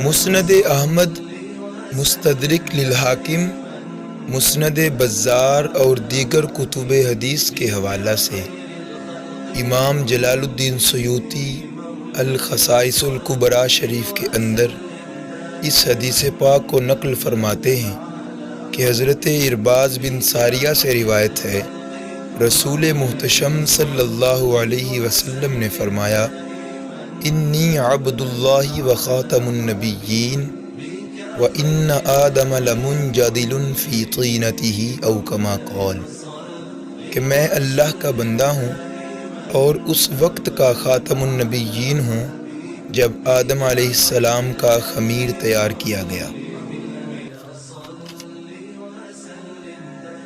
مسند احمد، مستدرک للحاکم، مسند بزار اور دیگر کتب حدیث کے حوالہ سے امام جلال الدین سیوطی الخصائص الکبریٰ شریف کے اندر اس حدیث پاک کو نقل فرماتے ہیں کہ حضرت ارباز بن ساریہ سے روایت ہے، رسول محتشم صلی اللہ علیہ وسلم نے فرمایا، انی عبد اللہ و خاتم النبیین و ان آدم لمنجدل فی طینتہ او کما قال، کہ میں اللہ کا بندہ ہوں اور اس وقت کا خاتم النبیین ہوں جب آدم علیہ السلام کا خمیر تیار کیا گیا۔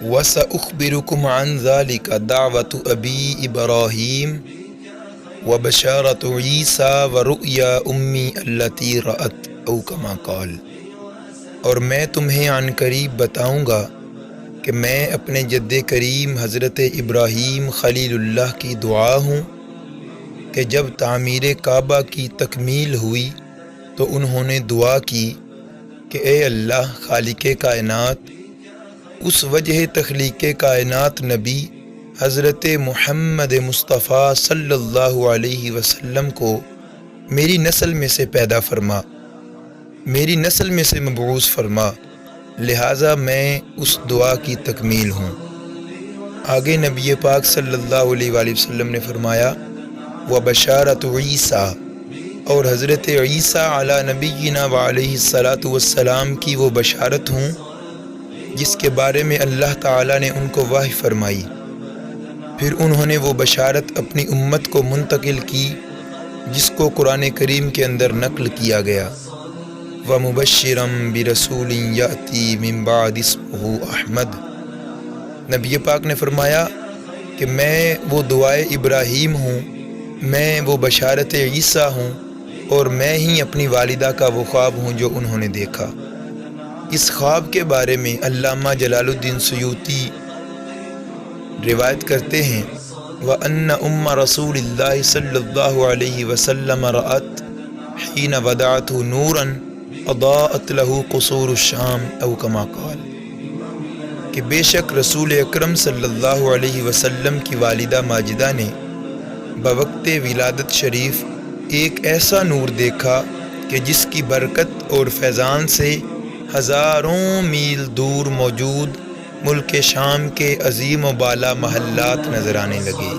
وَسَأُخْبِرُكُمْ عَنْ ذَلِكَ دَعْوَةُ أَبِي إِبْرَاهِيمَ وَبَشَارَةُ عِيسَىٰ وَرُؤْيَا أُمِّي الَّتِي رَأَتْ أَوْ كَمَا قَالَ، اور میں تمہیں عن قریب بتاؤں گا کہ میں اپنے جد کریم حضرت ابراہیم خلیل اللہ کی دعا ہوں کہ جب تعمیر کعبہ کی تکمیل ہوئی تو انہوں نے دعا کی کہ اے اللہ خالق کائنات، اس وجہ تخلیق کائنات نبی حضرت محمد مصطفیٰ صلی اللہ علیہ وسلم کو میری نسل میں سے پیدا فرما، میری نسل میں سے مبعوث فرما، لہٰذا میں اس دعا کی تکمیل ہوں۔ آگے نبی پاک صلی اللہ علیہ وآلہ وسلم نے فرمایا، وَبَشَارَةُ عِيسَىٰ، اور حضرت عیسیٰ علی نبینا وعلیہ الصلاۃ والسلام کی وہ بشارت ہوں جس کے بارے میں اللہ تعالیٰ نے ان کو وحی فرمائی، پھر انہوں نے وہ بشارت اپنی امت کو منتقل کی جس کو قرآن کریم کے اندر نقل کیا گیا، وَمُبَشِّرًا بِرَسُولٍ يَأْتِي مِن بَعْدِ اسْمُهُ احمد، نبی پاک نے فرمایا کہ میں وہ دعائے ابراہیم ہوں، میں وہ بشارت عیسیٰ ہوں، اور میں ہی اپنی والدہ کا وہ خواب ہوں جو انہوں نے دیکھا۔ اس خواب کے بارے میں علامہ جلال الدین سیوطی روایت کرتے ہیں، وَأَنَّ أُمَّ رَسُولِ اللَّهِ صلی اللہ علیہ وسلم رَأَتْ حِينَ وَدَعَتْهُ نُورًا أَضَاءَتْ لَهُ قُصُورُ الشَّامِ أَوْ كَمَا قَالَ، کہ بے شک رسول اکرم صلی اللہ علیہ وسلم کی والدہ ماجدہ نے بوقت ولادت شریف ایک ایسا نور دیکھا کہ جس کی برکت اور فیضان سے ہزاروں میل دور موجود ملک شام کے عظیم و بالا محلات نظر آنے لگے۔